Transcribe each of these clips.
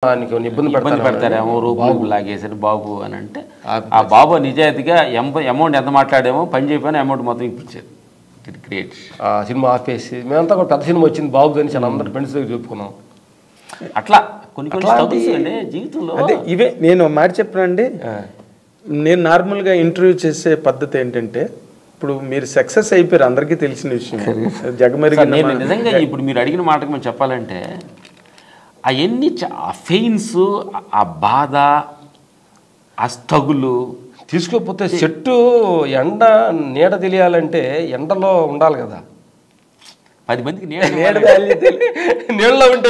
ఇబ్బంది పెడతారేమో రూపాయలు లాగేసారు బాబు అని అంటే ఆ బాబు నిజాయితీగా అమౌంట్ ఎంత మాట్లాడేమో పని చేయకపోయినా అమౌంట్ మొత్తం ఇప్పించారు. It great. సినిమా ఆపేసి మేమంతా కూడా పెద్ద సినిమా వచ్చింది బాబు అని చాలా అందరు ఫ్రెండ్స్ దగ్గర చెప్పుకున్నాం. అట్లా కొన్ని కొన్ని జీవితంలో అదే ఇవే నేను మాట చెప్పానండి. నేను నార్మల్గా ఇంటర్వ్యూ చేసే పద్ధతి ఏంటంటే, ఇప్పుడు మీరు సక్సెస్ అయిపోయారు, అందరికీ తెలిసిన విషయం. జగమెరిగి నిజంగా ఇప్పుడు మీరు అడిగిన మాటకు మేము చెప్పాలంటే అవన్నీ ఆ ఫెయిన్స్, ఆ బాధ, ఆ స్ట్రగులు తీసుకోకపోతే చెట్టు ఎండ నీడ తెలియాలంటే ఎండలో ఉండాలి కదా. 10 మందికి నీళ్ళలో ఉంటే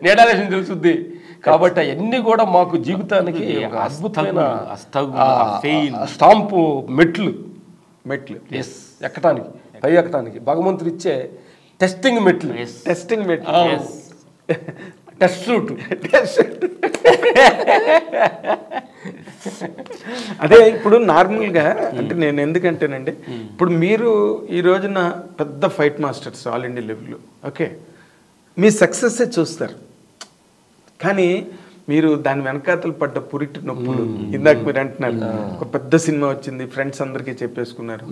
నీడాలేషన్ తెలుసుద్ది. కాబట్టి అవన్నీ కూడా మాకు జీవితానికి అద్భుతమైన స్టాంపు మెట్లు ఎక్కటానికి, పై ఎక్కటానికి భగవంతుడు ఇచ్చే టెస్టింగ్ మెట్లు. Test route. అదే ఇప్పుడు నార్మల్గా అంటే నేను ఎందుకంటేనండి, ఇప్పుడు మీరు ఈ రోజున పెద్ద ఫైట్ మాస్టర్స్ ఆల్ ఇండియా లెవెల్లో, ఓకే, మీ సక్సెస్ చూస్తారు. కానీ మీరు దాని వెనకాతలు పడ్డ పురిటి నొప్పులు, ఇందాక మీరు అంటున్నారు ఒక పెద్ద సినిమా వచ్చింది, ఫ్రెండ్స్ అందరికీ చెప్పేసుకున్నారు,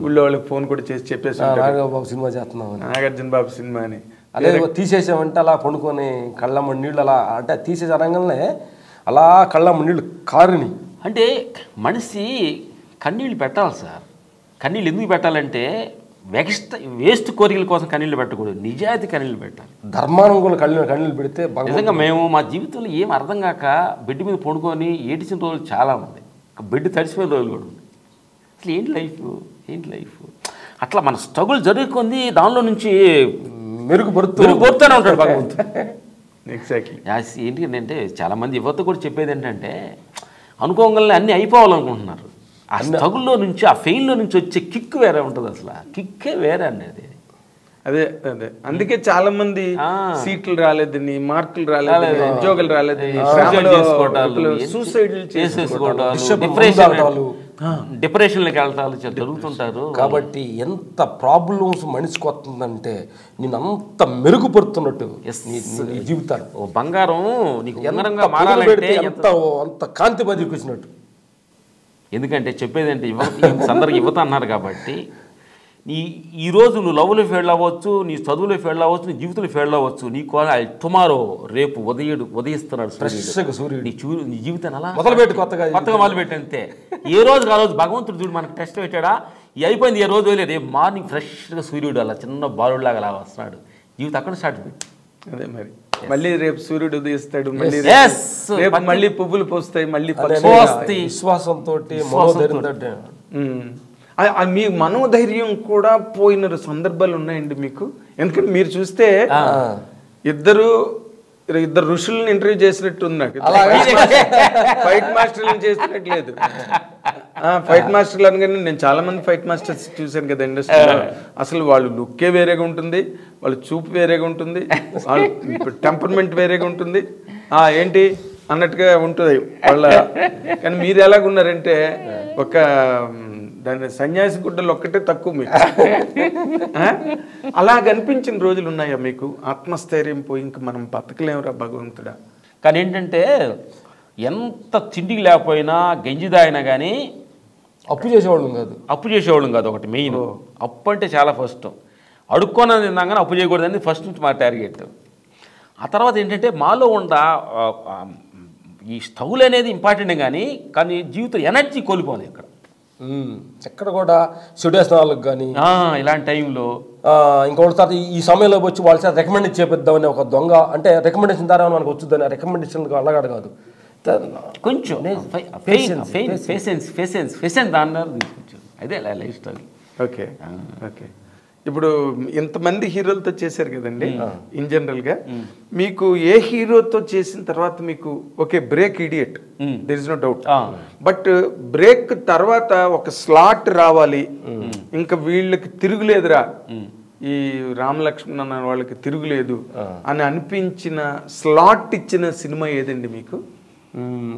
ఊళ్ళో వాళ్ళకి ఫోన్ కూడా చేసి చెప్పేసుకున్నారు సినిమా చేస్తున్నాం, నాగార్జున బాబు సినిమా అని. అదే తీసేసామంటే అలా పండుకొని కళ్ళమ్మ నీళ్ళు అలా అంటే తీసేసి అనగానే అలా కళ్ళమ్మ నీళ్ళు కారుని. అంటే మనిషి కన్నీళ్ళు పెట్టాలి సార్. కన్నీళ్ళు ఎందుకు పెట్టాలంటే వేస్ట్ కోరికల కోసం కన్నీళ్ళు పెట్టకూడదు, నిజాయితీ కన్నీళ్ళు పెట్టాలి. ధర్మానం కూడా కన్నీళ్ళు పెడితే నిజంగా మేము మా జీవితంలో ఏం అర్థం కాక బెడ్ మీద పడుకొని ఏడిచిన రోజులు చాలా ఉంది, బెడ్ తడిసిపోయిన రోజులు కూడా ఉంది. అసలు ఏంటి లైఫ్ అట్లా మన స్ట్రగుల్ జరుగుతుంది, దానిలో నుంచి మెరుగుపడుతూనే ఉంటాడు భగవంతుడు. ఎగ్జాక్ట్లీ. ఏంటంటే చాలామంది యువత కూడా చెప్పేది ఏంటంటే అనుకోగానే అన్నీ అయిపోవాలనుకుంటున్నారు. ఆ స్ట్రగుల్లో నుంచి, ఆ ఫెయిల్లో నుంచి వచ్చే కిక్ వేరే ఉంటుంది. అసలు ఆ కిక్కే వేరే అనేది. అదే అందుకే చాలా మంది సీట్లు రాలేదని, మార్కులు రాలేదని, ఉద్యోగాలు రాలేదని సూసైడ్లు చేసుకోవటాలు, డిప్రెషన్లోకి వెళ్తాలు జరుగుతుంటారు. కాబట్టి ఎంత ప్రాబ్లమ్స్ మనిషికి వస్తుందంటే నేను అంత మెరుగుపడుతున్నట్టు నీ జీవితాలు బంగారం నీకు బంగారంగా మారాలంటే అంత కాంతి బదికి వచ్చినట్టు. ఎందుకంటే చెప్పేదంటే అందరికి యువత అన్నారు కాబట్టి ఈరోజు నువ్వు లవ్లో ఫెయిల్ అవ్వచ్చు, నీ చదువులో ఫెయిల్ అవ్వచ్చు, నీ జీవితంలో ఫెయిల్ అవ్వచ్చు, నీకు టుమారో రేపు ఉదయిస్తున్నాడు సూర్యుడు. నీ జీవితాన్ని అలా కొత్తగా మొదలుపెట్టి అంతే. ఏ రోజుకి ఆ రోజు భగవంతుడు చూడు మనకు టెస్ట్ పెట్టాడా, అయిపోయింది ఏ రోజు వెళ్ళి రేపు మార్నింగ్ ఫ్రెష్గా సూర్యుడు అలా చిన్న బాలుడిలాగా అలా వస్తున్నాడు. జీవితం అక్కడ స్టార్ట్ పెట్టి అదే మరి మళ్ళీ రేపు సూర్యుడు ఉదయిస్తాడు, మళ్ళీ పువ్వులు పోస్తాయి, మళ్ళీ విశ్వాసంతో మీ మనోధైర్యం కూడా పోయిన సందర్భాలు ఉన్నాయండి మీకు. ఎందుకంటే మీరు చూస్తే ఇద్దరు ఋషులను ఇంటర్వ్యూ చేసినట్టు ఉన్నాడు, ఫైట్ మాస్టర్లను చేసినట్టు లేదు. ఫైట్ మాస్టర్లు అనగానే నేను చాలా మంది ఫైట్ మాస్టర్స్ చూశాను కదా ఇండస్ట్రీలో. అసలు వాళ్ళు లుక్కే వేరేగా ఉంటుంది, వాళ్ళ చూపు వేరేగా ఉంటుంది, వాళ్ళ టెంపర్మెంట్ వేరేగా ఉంటుంది, ఏంటి అన్నట్టుగా ఉంటుంది వాళ్ళ. కానీ మీరు ఎలాగున్నారంటే ఒక దాని సన్యాసి గుడ్డలు ఒక్కటే తక్కువ మీకు. అలా కనిపించిన రోజులు ఉన్నాయా మీకు? ఆత్మస్థైర్యం పోయి ఇంక మనం బతకలేమురా భగవంతుడా. కానీ ఏంటంటే ఎంత తిండికి లేకపోయినా గంజిదాయినా కానీ అప్పు చేసేవాళ్ళం కాదు. ఒకటి మెయిన్ అప్పు అంటే చాలా ఫస్ట్ అడుక్కోనని తిన్నాగానే అప్పు చేయకూడదని ఫస్ట్ నుంచి మా టార్గెట్. ఆ తర్వాత ఏంటంటే మాలో ఉన్న ఈ స్టౌల్ అనేది ఇంపార్టెంటే కానీ జీవితం ఎనర్జీ కోల్పోవాలి. ఎక్కడ కూడా చెడేసనాలకు కానీ ఇలాంటి టైంలో ఇంకొకటి తర్వాత ఈ సమయంలో వచ్చి వాళ్ళ చేత రికమెండేషన్ చేపిద్దామని ఒక దొంగ అంటే రికమెండేషన్ ద్వారా మనకు వచ్చుద్దని రికమెండేషన్ అల్లగాడు కాదు, కొంచెం దాని తీసుకొచ్చాను. అదే లైఫ్ స్టైల్. ఓకే. ఇప్పుడు ఇంతమంది హీరోలతో చేశారు కదండి, ఇన్ జనరల్గా మీకు ఏ హీరోతో చేసిన తర్వాత మీకు okay break idiot, there is no doubt, but break తర్వాత ఒక స్లాట్ రావాలి, ఇంకా వీళ్ళకి తిరుగులేదురా, ఈ రామలక్ష్మణ్ అన్న వాళ్ళకి తిరుగులేదు అని అనిపించిన స్లాట్ ఇచ్చిన సినిమా ఏదండి మీకు?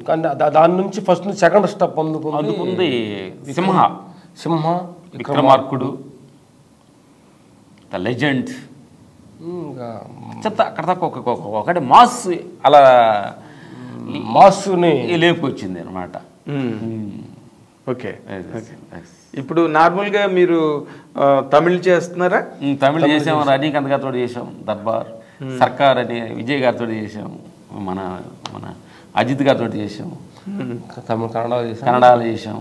కానీ దాని నుంచి ఫస్ట్ సెకండ్ స్టెప్ అందుకుంది సింహ, విక్రమార్కుడు, ద లెజెండ్ చెత్త అక్కడ తక్కువ ఒకటి మాస్ అలా మాస్ని లేపుకొచ్చింది అనమాట. ఓకే. ఇప్పుడు నార్మల్గా మీరు తమిళ్ చేస్తున్నారా? తమిళ్ చేసాము, రజనీకాంత్ గారితో చేసాం దర్బార్, సర్కార్ అని విజయ్ గారితో చేసాము, మన మన అజిత్ గారితో చేసాము, కన్నడలో చేసాం,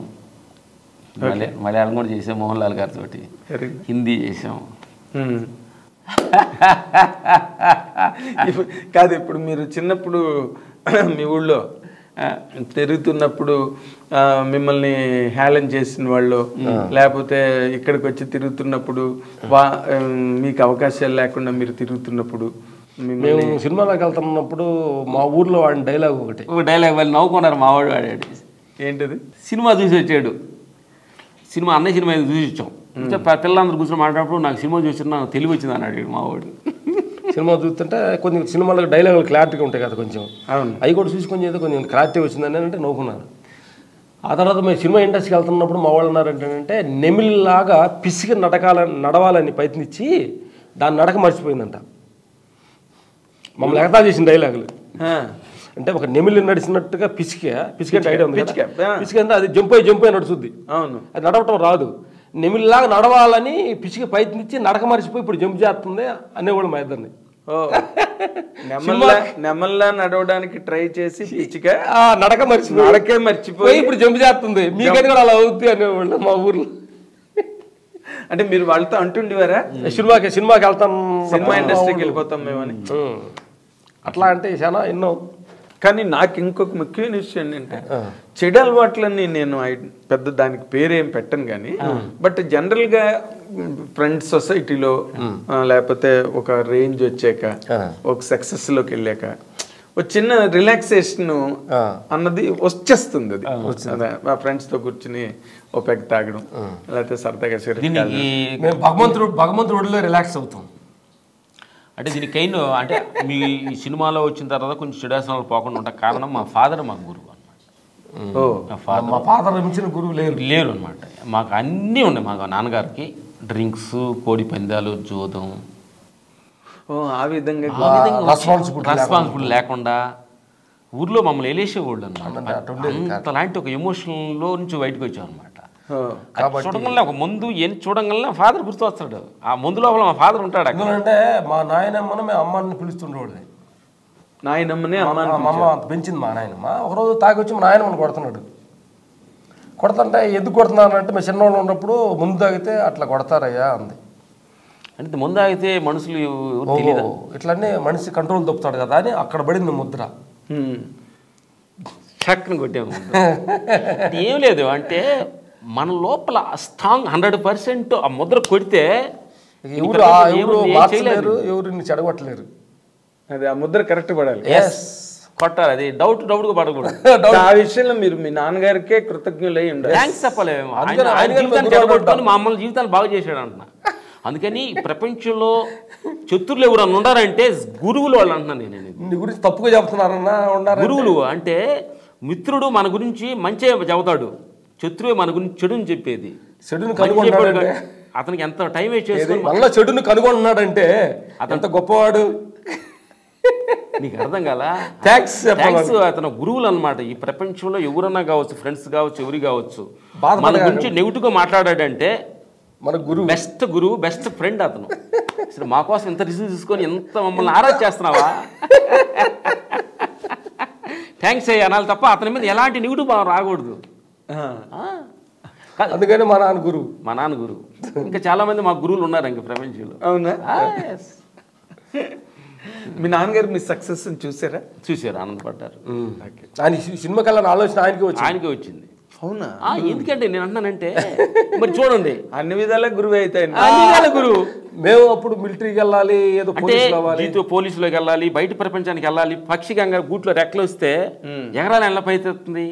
మలయాళం కూడా చేసాం మోహన్ లాల్ గారితో, హిందీ చేసాం. కాదు, ఇప్పుడు మీరు చిన్నప్పుడు మీ ఊళ్ళో తిరుగుతున్నప్పుడు మిమ్మల్ని హేళన చేసిన వాళ్ళు, లేకపోతే ఇక్కడికి వచ్చి తిరుగుతున్నప్పుడు మీకు అవకాశాలు లేకుండా మీరు తిరుగుతున్నప్పుడు, మేము సినిమాలోకి వెళ్తున్నప్పుడు మా ఊర్లో వాడిన డైలాగ్ ఒక డైలాగ్ వాళ్ళు నవ్వుకున్నారు. మావాడు వాడాడు. ఏంటది? సినిమా చూసి వచ్చాడు. సినిమా అన్నయ్య సినిమా చూసి వచ్చాం. పిల్లలందరూ కూర్చొని మాట్లాడినప్పుడు నాకు సినిమా చూసి నాకు తెలివి వచ్చింది అన్నాడు మావాడు. సినిమా చూస్తుంటే కొంచెం సినిమాలకు డైలాగులు క్లారిటీగా ఉంటాయి కదా, కొంచెం అవి కూడా చూసి కొంచెం ఏదో కొంచెం క్లారిటీ వచ్చిందని అంటే నవ్వుకున్నారు. ఆ తర్వాత మేము సినిమా ఇండస్ట్రీకి వెళ్తున్నప్పుడు మా వాళ్ళు అన్నారంటే నెమిలిలాగా పిసికి నడవాలని ప్రయత్నించి దాని నడక మర్చిపోయిందంట. మమ్మల్ని ఎగతా చేసిన డైలాగులు అంటే ఒక నెమిలి నడిచినట్టుగా పిసికే ఐడియా ఉంది. పిసికే అంటే అది జంప్ అయి నడుచుద్ది. అవును, అది నడవటం రాదు. నెమిలిలాగా నడవాలని పిసికి ప్రయత్నించి నడక మర్చిపోయి ఇప్పుడు జంప్ చేస్తుంది అనేవాడు మా ఇద్దరిని. నెమల్లా నడవడానికి ట్రై చేసి నడకే మర్చిపోయి ఇప్పుడు జంప్ చేస్తుంది, మీకది కూడా అలా అవుద్ది అనేవాళ్ళు మా ఊర్లో. అంటే మీరు వాళ్ళతో అంటుండేవారా సినిమాకి వెళ్తాం, సినిమా ఇండస్ట్రీకి వెళ్ళిపోతాం మేమని? అట్లా అంటే చాలా ఎన్నో. కానీ నాకు ఇంకొక ముఖ్యమైన విషయం ఏంటంటే చెడు అలవాట్లన్నీ నేను పెద్ద దానికి పేరేం పెట్టను కానీ, బట్ జనరల్గా ఫ్రెండ్స్ సొసైటీలో లేకపోతే ఒక రేంజ్ వచ్చాక, ఒక సక్సెస్లోకి వెళ్ళాక ఒక చిన్న రిలాక్సేషన్ అన్నది వచ్చేస్తుంది. అది మా ఫ్రెండ్స్తో కూర్చుని ఓ పెగ్ తాగడం, లేకపోతే సరదాగా భగవంతుడిలో రిలాక్స్ అవుతాం. అంటే దీనికి అంటే మీ సినిమాలో వచ్చిన తర్వాత కొంచెం చెడాసనాలు పోకుండా ఉంటాం. కారణం మా ఫాదర్ మాకు గురువు అనమాట. మా ఫాదర్ మించిన గురువు లేరు అనమాట. మాకు అన్నీ ఉన్నాయి. మాకు నాన్నగారికి డ్రింక్స్, కోడి పందాలు, జోదం, ఆ విధంగా రెస్పాన్సిబిలిటీ లేకుండా ఊర్లో మమ్మల్ని వెళ్ళేసేవాళ్ళు అనమాట. అంతలాంటి ఒక ఎమోషన్లో నుంచి బయటకు వచ్చాం అనమాట. చూడంగానే ఒక మందు ఏం చూడంగానే ఫాదర్ గుర్తు వస్తాడు. ఆ మందు లోపల మా ఫాదర్ ఉంటాడు. అంటే మా నాయనమ్మను మేము అమ్మాన్ని పిలుస్తుండేవాడు. నాయనమ్మని అమ్మ పెంచింది మా నాయనమ్మ. ఒకరోజు తాగి వచ్చి మా నాయనమ్మని కొడుతున్నాడు. కొడుతుంటే ఎందుకు కొడుతున్నానంటే మేము చిన్నవాళ్ళు ఉన్నప్పుడు ముందు తాగితే అట్లా కొడతారయ్యా అంది. అంటే ముందు తాగితే మనుషులు ఇట్లనే మనిషి కంట్రోల్ తప్పుతాడు కదా అని అక్కడ పడింది ముద్ర. చక్కని కొట్టాము. ఏం లేదు అంటే మన లోపల స్ట్రాంగ్ 100% ఆ ముద్ర కొడితే ఎవరిని చెడగొట్టలేరు. అది ఆ ముద్ర కరెక్ట్ పడాలి, కొట్టాలి. అది డౌట్గా పడకూడదు. ఆ విషయంలో మీరు మీ నాన్నగారికే కృతజ్ఞులై ఉండాలి. థ్యాంక్స్ చెప్పలేము. మా అమ్మల జీవితాన్ని బాగా చేశాడు అంటున్నా. అందుకని ప్రపంచంలో చతుర్లు ఎవరన్నా ఉండారంటే గురువులు వాళ్ళు అంటున్నాను నేను. నీ గురించి తప్పుగా చెప్తున్నారన్నా. గురువులు అంటే మిత్రుడు మన గురించి మంచి చెబుతాడు, శత్రువే మన గురించి చెడుని చెప్పేది. చెడుని కనుగొన్నాడు, అతనికి ఎంత టైం వేస్ట్ చేసుకుని మళ్ళీ చెడుని కనుగొన్నాడంటే అతను గొప్పవాడు. నీకు అర్థం కాలా? థ్యాంక్స్. అతను గురువులు అనమాట. ఈ ప్రపంచంలో ఎవరన్నా కావచ్చు, ఫ్రెండ్స్ కావచ్చు, ఎవరి కావచ్చు, మన గురించి నెగిటివ్గా మాట్లాడాడంటే మన గురువు, బెస్ట్ గురువు, బెస్ట్ ఫ్రెండ్ అతను. అసలు మా కోసం ఎంత రిసీవ్ తీసుకొని ఎంత మమ్మల్ని ఆరాధ చేస్తున్నావా, థ్యాంక్స్ అయ్యి అనాలి తప్ప అతని మీద ఎలాంటి నెగిటివ్ భావం రాకూడదు. అందుకని మా నాన్న గురువు. ఇంకా చాలా మంది మా గురువులు ఉన్నారు ఇంక ప్రపంచంలో. అవునా? మీ నాన్నగారు మీ సక్సెస్ చూసారా? చూసారు, ఆనందపడ్డారు. ఆయన సినిమాకి వెళ్ళాలని ఆలోచన ఆయనకే వచ్చింది. అవునా? ఎందుకంటే నేను అంటున్నానంటే మరి చూడండి, అన్ని విధాల గురువు అయితే గురువు. మేము అప్పుడు మిలిటరీకి వెళ్ళాలి, ఏదో పోలీసులోకి వెళ్ళాలి, బయట ప్రపంచానికి వెళ్ళాలి. పక్షికంగా గూట్లో రెక్కలు వస్తే ఎగరాలి ఎలా పైతుంది.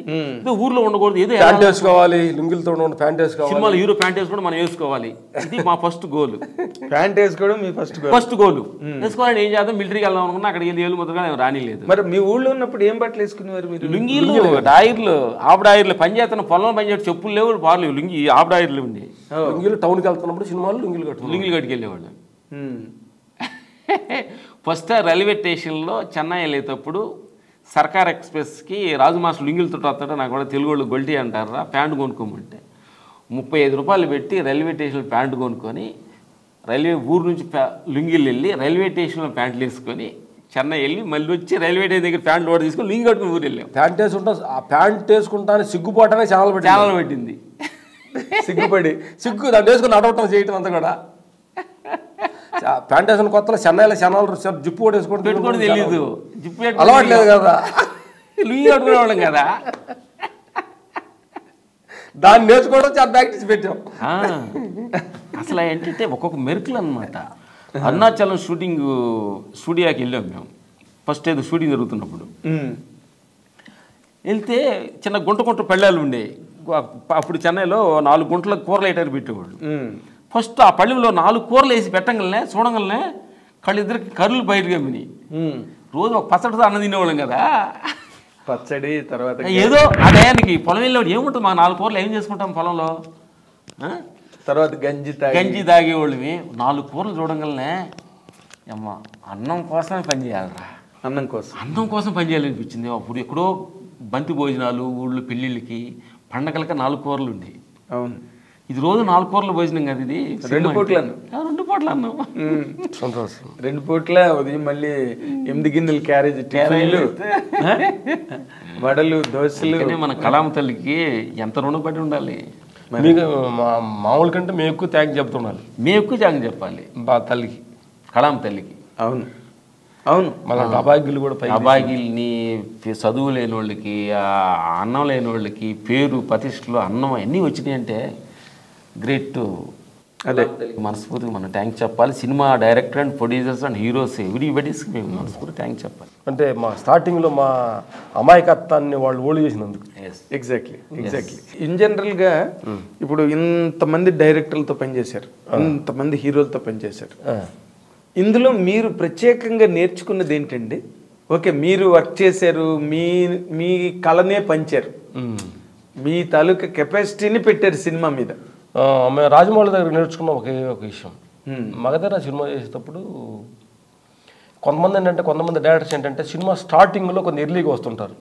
ఊర్లో ఉండకూడదు, ఏదో ప్యాంట్ వేసుకోవాలి, లుంగిలతో ప్యాంట్ వేసుకోవాలి. సినిమాలో హీరో ప్యాంట్ వేసుకోవడం మనం వేసుకోవాలి. ఇది మా ఫస్ట్ గోల్. ప్యాంట్ వేసుకోవడం మీ ఫస్ట్ గోల్. వేసుకోవాలని ఏం చేద్దాం, మిలిటరీకి వెళ్దాం అనుకున్నా అక్కడికి వెళ్ళి ఏళ్ళు ముద్రగా రానిలేదు. మరి మీ ఊళ్ళో ఉన్నప్పుడు ఏం బట్టలు వేసుకునేవారు మీరు? లుంగీలు, డాయిర్లు, ఆఫ్ డాయిర్లు. పని చేస్తున్న పొలం పని చేయడం చెప్పులు లేవు, బార్లు, లుంగి ఆఫ్ డాయిర్లు ఉండి. లుంగీలు టౌన్కి వెళ్తున్నప్పుడు సినిమాలు లుంగీలు కట్టుకెళ్ళేవాళ్ళు. ఫస్ట్ రైల్వే స్టేషన్లో చెన్నై వెళ్ళేటప్పుడు సర్కార్ ఎక్స్ప్రెస్కి రాజు మాస్టర్ లుంగిలతో వస్తాడు. నాకు కూడా తెలుగు వాళ్ళు గొల్టీ అంటారా, ప్యాంటు కొనుక్కోమంటే 35 రూపాయలు పెట్టి రైల్వే స్టేషన్లో ప్యాంటు కొనుక్కొని రైల్వే ఊరు నుంచి లుంగిలు వెళ్ళి రైల్వే స్టేషన్లో ప్యాంట్లు వేసుకొని చెన్నై వెళ్ళి మళ్ళీ వచ్చి రైల్వే స్టేషన్ దగ్గర ప్యాంట్ లోడ్ తీసుకొని లుంగి కట్టుకుని ఊరు వెళ్ళాం. ప్యాంట్ వేసుకుంటా, ఆ ప్యాంట్ వేసుకుంటానే సిగ్గుపోవటమే ఛానల్ పెట్టింది. సిగ్గు దాన్ని వేసుకుని నడవటం చేయటం అంతా కూడా. ప్యాంట్ వేసుకున్న కొత్తలో చెన్నైలో జిప్పు కూడా వేసుకుంటే పెట్టుకోవడం తెలియదు, జిప్పు అలవాట్లేదు కదా, లుంగి కట్టుకునేవాళ్ళం కదా. దాన్ని నేర్చుకోవడం చాలా ప్రాక్టీస్ పెట్టాం. అసలు ఏంటంటే ఒక్కొక్క మెరుకులు అనమాట. అరుణాచలం స్టూడియోకి వెళ్ళాం మేము. ఫస్ట్ ఏదో షూటింగ్ జరుగుతున్నప్పుడు వెళ్తే చిన్న గుంట పళ్ళాలు ఉండేవి. అప్పుడు చెన్నైలో 4 గుంటల కూరలు వేయటానికి పెట్టేవాళ్ళు. ఫస్ట్ ఆ పళ్ళెంలో 4 కూరలు వేసి పెట్టగలనే చూడగలనే కళ్ళిద్దరికి కర్రలు బయటకు అమ్మినాయి. రోజు ఒక పచ్చడితో అన్నం తినేవాళ్ళం కదా. పచ్చడి తర్వాత ఏదో ఆ టయానికి పొలం వెళ్ళేవాడు ఏముంటుంది, మా 4 కూరలు ఏం చేసుకుంటాం పొలంలో. తర్వాత గంజి తాగేవాళ్ళవి. 4 కూరలు చూడగలనే అమ్మ అన్నం కోసమే పనిచేయాలరా, అన్నం కోసం పనిచేయాలనిపించింది. అప్పుడు ఎక్కడో బంతి భోజనాలు, ఊళ్ళో పెళ్ళిళ్ళకి, పండగలకి 4 కూరలు ఉండేవి. అవును, ఇది రోజు 4 కూరల భోజనం కదా. ఇది 2 పూట్ల అన్నం, 2 పూట్ల ఉదయం మళ్ళీ 8 గిన్నెలు క్యారేజ్, వడలు, దోశలు. మన కళామ తల్లికి ఎంత రుణపడి ఉండాలి. మీకు మామూలు కంటే మేము ఎక్కువ థ్యాంక్ చెప్తుండాలి. మేము ఎక్కువ థ్యాంక్ చెప్పాలి తల్లికి, కళామ తల్లికి. అవును, మన అభాగ్యులు కూడా, అభాగ్యుల్ని, చదువు లేని వాళ్ళకి, అన్నం లేని వాళ్ళకి పేరు ప్రతిష్టలు, అన్నం అన్నీ వచ్చినాయి అంటే గ్రేట్. అదే మనస్ఫూర్తిగా మనం థ్యాంక్స్ చెప్పాలి. Cinema director and producers and heroes ఎవ్రీబడీస్కి మేము మనస్ఫూర్తి థ్యాంక్స్ చెప్పాలి. అంటే మా స్టార్టింగ్లో మా అమాయకత్వాన్ని వాళ్ళు ఓడి చేసినందుకు. ఎగ్జాక్ట్లీ. ఇన్ జనరల్గా ఇప్పుడు ఇంతమంది డైరెక్టర్లతో పనిచేశారు, ఇంతమంది హీరోలతో పనిచేశారు. ఇందులో మీరు ప్రత్యేకంగా నేర్చుకున్నది ఏంటండి? ఓకే, మీరు వర్క్ చేశారు, మీ కళనే పంచారు, మీ తాలూకా కెపాసిటీని పెట్టారు సినిమా మీద. మేము రాజమౌళి దగ్గర నేర్చుకున్న ఒక విషయం, మగధీర సినిమా చేసేటప్పుడు కొంతమంది డైరెక్టర్స్ ఏంటంటే సినిమా స్టార్టింగ్లో కొంచెం ఎర్లీగా వస్తుంటారు.